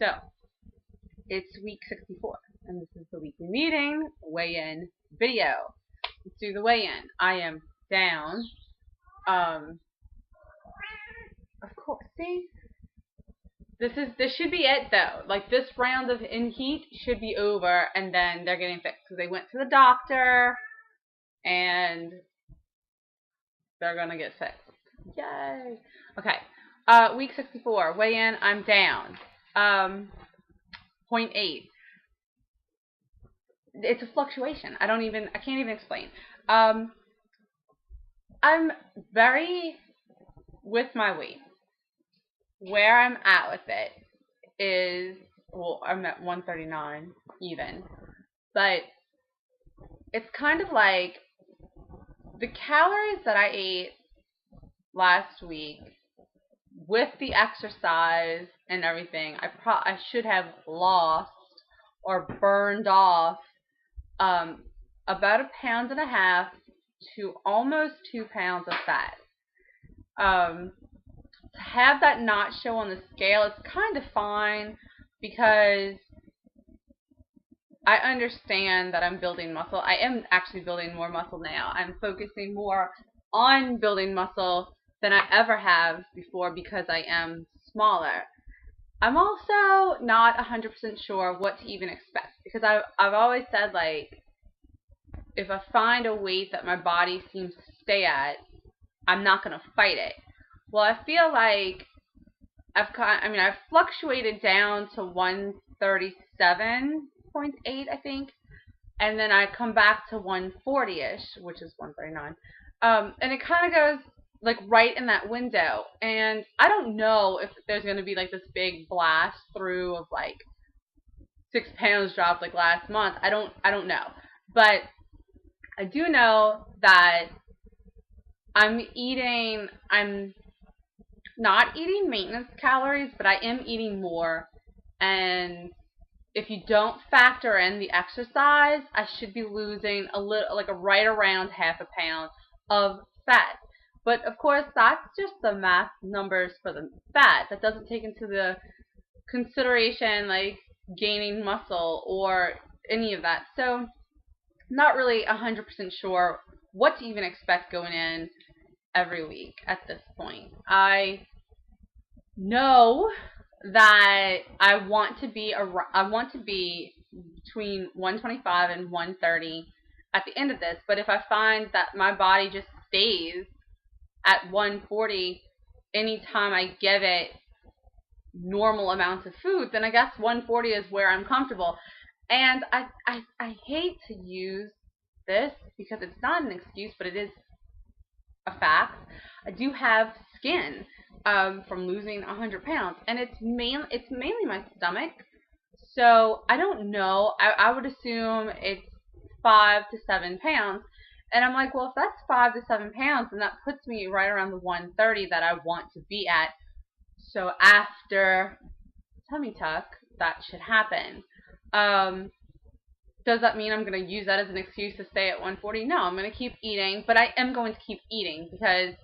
So, it's week 64, and this is the weekly meeting weigh-in video. Let's do the weigh-in. I am down. Of course, see? This should be it though. Like, this round of in heat should be over, and then they're getting fixed because they went to the doctor, and they're gonna get fixed. Yay! Okay. Week 64, weigh-in. I'm down. 0.8. It's a fluctuation. I can't even explain. I'm very with my weight. Where I'm at with it is, well, I'm at 139 even, but it's kind of like the calories that I ate last week with the exercise and everything. I should have lost or burned off about 1.5 pounds to almost 2 pounds of fat. To have that not show on the scale, it's kind of fine because I understand that I'm building muscle. I am actually building more muscle now. I'm focusing more on building muscle than I ever have before because I am smaller. I'm also not 100% sure what to even expect because I've always said, like, if I find a weight that my body seems to stay at, I'm not going to fight it. Well, I feel like I've fluctuated down to 137.8, I think, and then I come back to 140-ish, which is 139, and it kind of goes like right in that window, and I don't know if there's going to be like this big blast through of like 6 pounds dropped like last month. I don't know, but I do know that I'm not eating maintenance calories, but I am eating more. And if you don't factor in the exercise, I should be losing a little, like right around 0.5 pound of fat. But of course, that's just the math numbers for the fat. That doesn't take into the consideration like gaining muscle or any of that. So, not really 100% sure what to even expect going in every week at this point. I know that I want to be between 125 and 130 at the end of this, but if I find that my body just stays at 140 anytime I give it normal amounts of food, then I guess 140 is where I'm comfortable. And I hate to use this because it's not an excuse, but it is a fact. I do have skin from losing 100 pounds, and it's mainly my stomach. So I don't know. I would assume it's 5 to 7 pounds, and I'm like, well, if that's 5 to 7 pounds, then that puts me right around the 130 that I want to be at. So after tummy tuck, that should happen. Does that mean I'm going to use that as an excuse to stay at 140? No, I'm going to keep eating, but I am going to keep eating because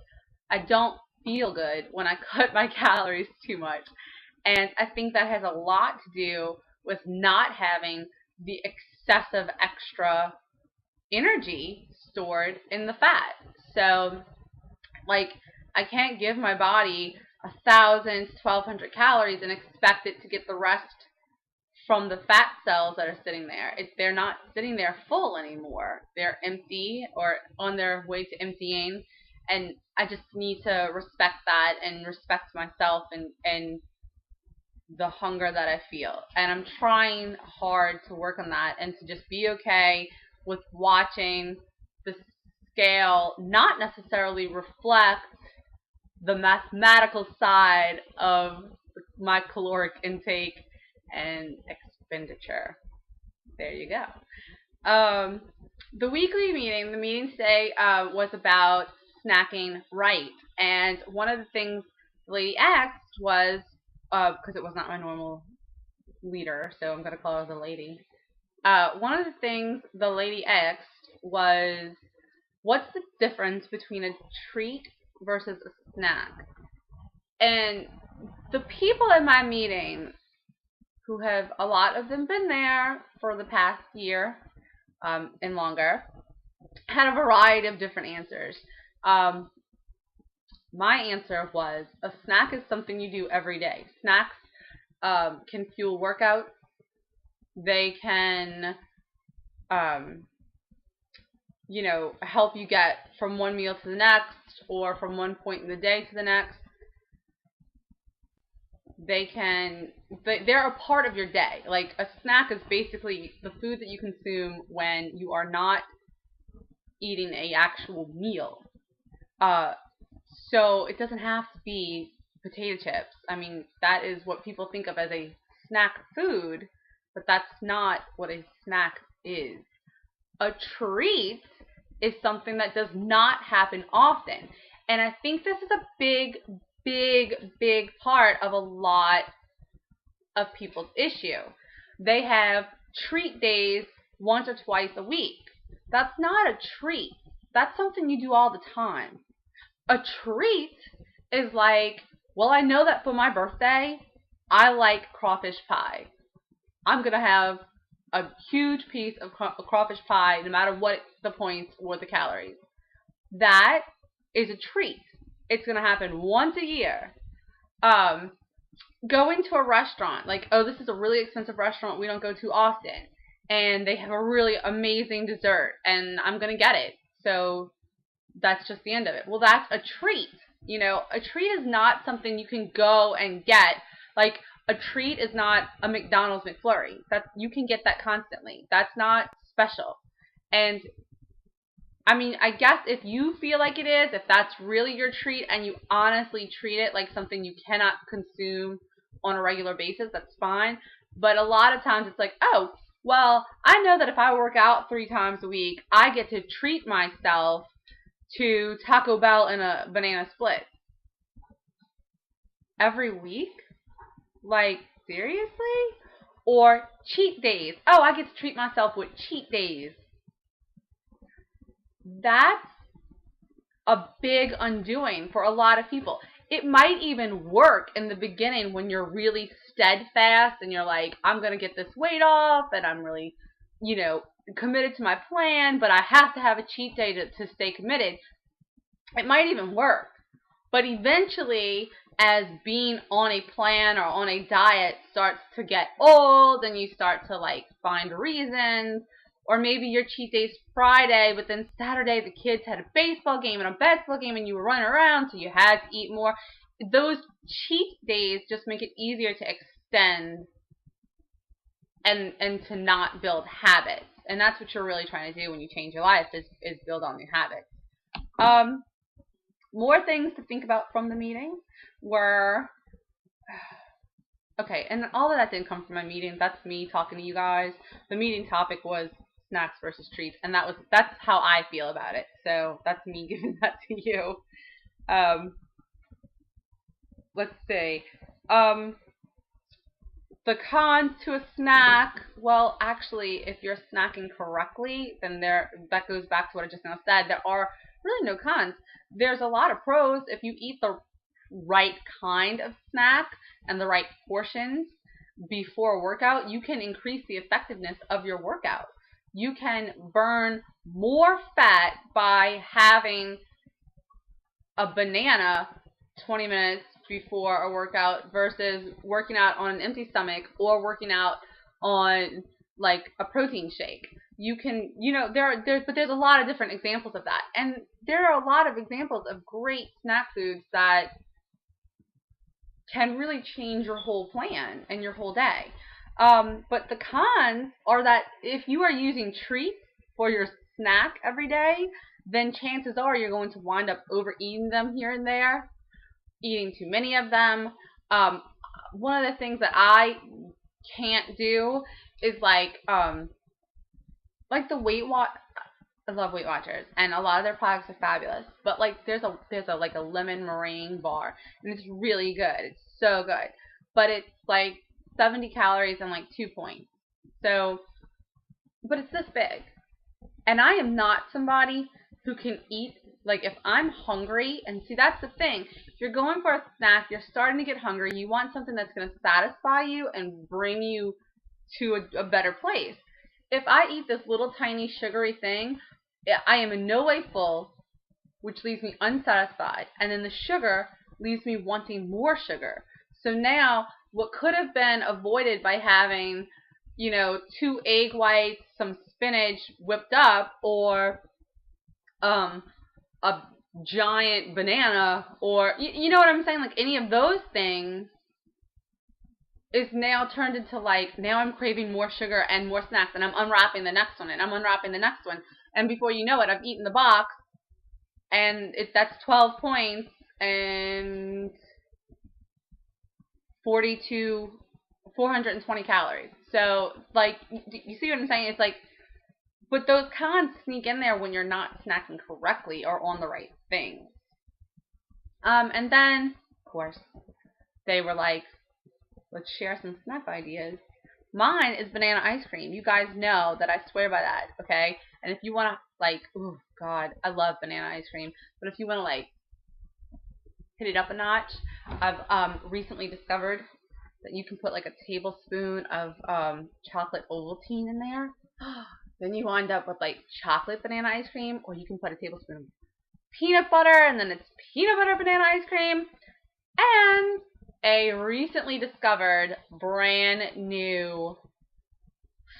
I don't feel good when I cut my calories too much. And I think that has a lot to do with not having the excessive extra energy stored in the fat. So, like, I can't give my body 1,000 to 1,200 calories and expect it to get the rest from the fat cells that are sitting there. They're not sitting there full anymore. They're empty or on their way to emptying, and I just need to respect that and respect myself and the hunger that I feel. And I'm trying hard to work on that and to just be okay with watching the scale not necessarily reflect the mathematical side of my caloric intake and expenditure. There you go. The weekly meeting, the meeting today was about snacking right. And one of the things the lady asked was, because it was not my normal leader, so I'm going to call her the lady. One of the things the lady asked was, what's the difference between a treat versus a snack? And the people in my meeting who have, a lot of them, been there for the past year and longer, had a variety of different answers. My answer was, a snack is something you do every day. Snacks can fuel workouts. They can, help you get from one meal to the next, or from one point in the day to the next. They're a part of your day. Like, a snack is basically the food that you consume when you are not eating a actual meal. So it doesn't have to be potato chips. I mean, that is what people think of as a snack food, but that's not what a snack is. A treat is something that does not happen often. And I think this is a big part of a lot of people's issue. They have treat days once or twice a week. That's not a treat. That's something you do all the time. A treat is like, well, I know that for my birthday, I like crawfish pie. I'm going to have a huge piece of crawfish pie, no matter what the points or the calories. That is a treat. It's going to happen once a year. Going to a restaurant, like, oh, this is a really expensive restaurant we don't go to often, and they have a really amazing dessert, and I'm going to get it. So that's just the end of it. Well, that's a treat. A treat is not something you can go and get. Like, a treat is not a McDonald's McFlurry. You can get that constantly. That's not special. And I mean, I guess if you feel like it is, if that's really your treat and you honestly treat it like something you cannot consume on a regular basis, that's fine. But a lot of times it's like, oh, well, I know that if I work out 3 times a week, I get to treat myself to Taco Bell and a banana split. Every week? Like, seriously? Or cheat days. Oh, I get to treat myself with cheat days. That's a big undoing for a lot of people. It might even work in the beginning when you're really steadfast and you're like, I'm going to get this weight off and I'm really, committed to my plan, but I have to have a cheat day to stay committed. It might even work. But eventually, as being on a plan or on a diet starts to get old and you start to find reasons, or maybe your cheat day's Friday, but then Saturday the kids had a baseball game and a basketball game and you were running around, so you had to eat more. Those cheat days just make it easier to extend and to not build habits. And that's what you're really trying to do when you change your life, is build on new habits. More things to think about from the meeting were, okay, and all of that didn't come from my meeting. That's me talking to you guys. The meeting topic was snacks versus treats, and that's how I feel about it. So that's me giving that to you. Let's see. The cons to a snack. Well, actually, if you're snacking correctly, then that goes back to what I just now said. There are really no cons. There's a lot of pros if you eat the right kind of snack and the right portions before a workout. You can increase the effectiveness of your workout. You can burn more fat by having a banana 20 minutes before a workout versus working out on an empty stomach or working out on a protein shake. You can, but there's a lot of different examples of that. And there are a lot of examples of great snack foods that can really change your whole plan and your whole day. But the cons are that if you are using treats for your snack every day, then chances are you're going to wind up overeating them here and there, eating too many of them. One of the things that I can't do is the Weight Watch. I love Weight Watchers, and a lot of their products are fabulous. But there's a lemon meringue bar, and it's really good. It's so good, but it's 70 calories and 2 points. So, but it's this big, and I am not somebody who can eat, like if I'm hungry, and see that's the thing, if you're going for a snack, you're starting to get hungry, you want something that's going to satisfy you and bring you to a better place. If I eat this little tiny sugary thing, I am in no way full, which leaves me unsatisfied, and then the sugar leaves me wanting more sugar. So now, what could have been avoided by having, 2 egg whites, some spinach whipped up, or a giant banana, or you know what I'm saying, like any of those things, is now turned into like, now I'm craving more sugar and more snacks, and I'm unwrapping the next one, and I'm unwrapping the next one, and before you know it, I've eaten the box, and that's 12 points, and 420 calories. So, like, you see what I'm saying? It's like, but those cons sneak in there when you're not snacking correctly or on the right things. And then, of course, they were like, let's share some snack ideas. Mine is banana ice cream. You guys know that I swear by that, okay? And if you want to, like, oh, God, I love banana ice cream. But if you want to, like, hit it up a notch, I've recently discovered that you can put, like, a tablespoon of chocolate Ovaltine in there. Then you wind up with, like, chocolate banana ice cream, or you can put a tablespoon of peanut butter, and then it's peanut butter banana ice cream. And a recently discovered brand new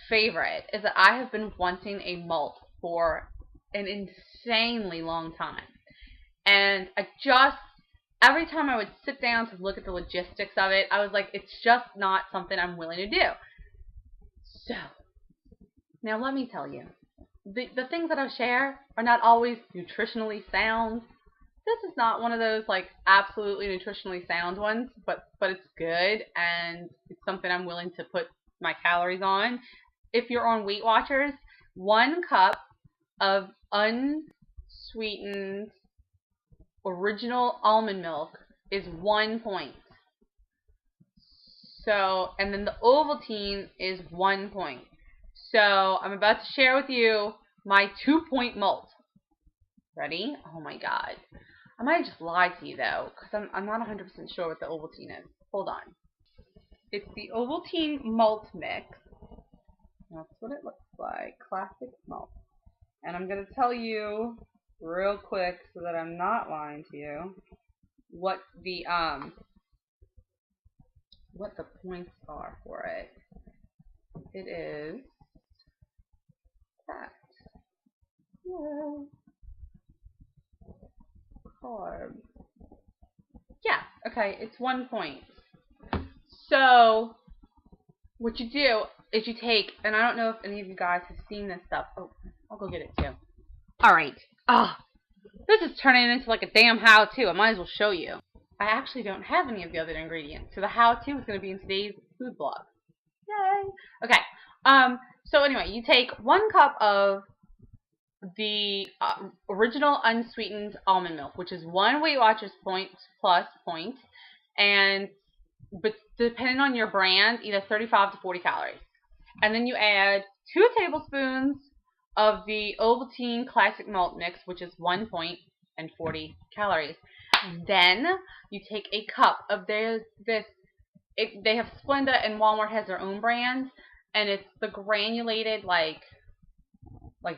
favorite is that I have been wanting a malt for an insanely long time. And every time I would sit down to look at the logistics of it, I was like, it's just not something I'm willing to do. So, now let me tell you, the things that I share are not always nutritionally sound. This is not one of those, like, absolutely nutritionally sound ones, but it's good, and it's something I'm willing to put my calories on. If you're on Weight Watchers, 1 cup of unsweetened original almond milk is 1 point. So, and then the Ovaltine is 1 point. So, I'm about to share with you my 2-point malt. Ready? Oh my God. I might just lie to you though, because I'm not 100% sure what the Ovaltine is. Hold on. It's the Ovaltine malt mix. That's what it looks like. Classic malt. And I'm going to tell you real quick so that I'm not lying to you what the points are for it. It is that. Yeah. Carb. Yeah, okay, it's 1 point. So, what you do is you take, and I don't know if any of you guys have seen this stuff. Oh, I'll go get it too. Alright. This is turning into like a damn how-to. I might as well show you. I actually don't have any of the other ingredients, so the how-to is going to be in today's food blog. Yay! Okay, so anyway, you take 1 cup of the original unsweetened almond milk, which is 1 Weight Watchers point plus point, but depending on your brand, either 35 to 40 calories. And then you add 2 tablespoons of the Ovaltine Classic Malt Mix, which is 1 point and 40 calories. Then you take a cup of they have Splenda, and Walmart has their own brand, and it's the granulated, like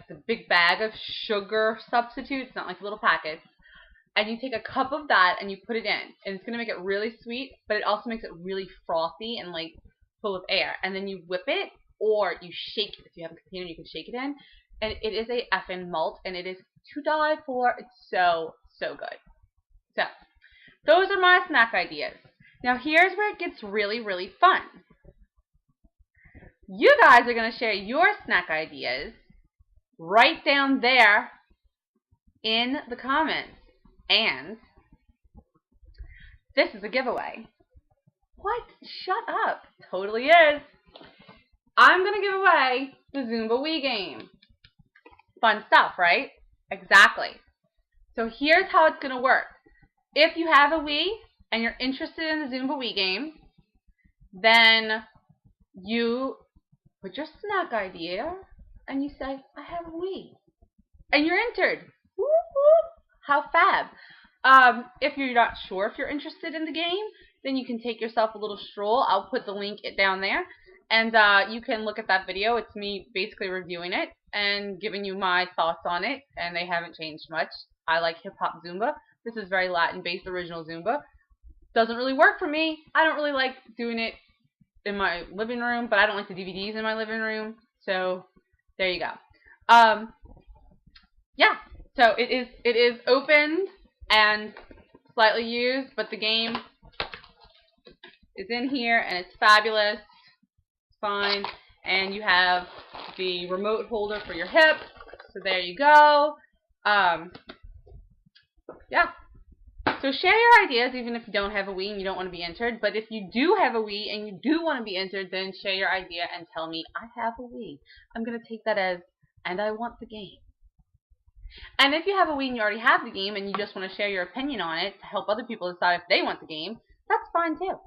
the big bag of sugar substitutes, not like little packets. And you take a cup of that and you put it in, and it's going to make it really sweet, but it also makes it really frothy and like full of air. And then you whip it, or you shake it. If you have a container, you can shake it in. And it is a effing malt, and it is to die for. It's so, so good. So, those are my snack ideas. Now, here's where it gets really, really fun. You guys are going to share your snack ideas right down there in the comments. And this is a giveaway. What? Shut up. Totally is. I'm going to give away the Zumba Wii game. Fun stuff, right? Exactly. So here's how it's going to work. If you have a Wii and you're interested in the Zumba Wii game, then you put your snack idea and you say, I have a Wii. And you're entered. Woo How fab. If you're not sure if you're interested in the game, then you can take yourself a little stroll. I'll put the link down there. And you can look at that video. It's me basically reviewing it and giving you my thoughts on it. And they haven't changed much. I like hip-hop Zumba. This is very Latin-based original Zumba. Doesn't really work for me. I don't really like doing it in my living room, but I don't like the DVDs in my living room. So there you go. Yeah. So it is opened and slightly used, but the game is in here and it's fabulous. It's fine. And you have the remote holder for your hip. So there you go. Yeah. So share your ideas even if you don't have a Wii and you don't want to be entered. But if you do have a Wii and you do want to be entered, then share your idea and tell me, I have a Wii. I'm going to take that as, and I want the game. And if you have a Wii and you already have the game and you just want to share your opinion on it to help other people decide if they want the game, that's fine too.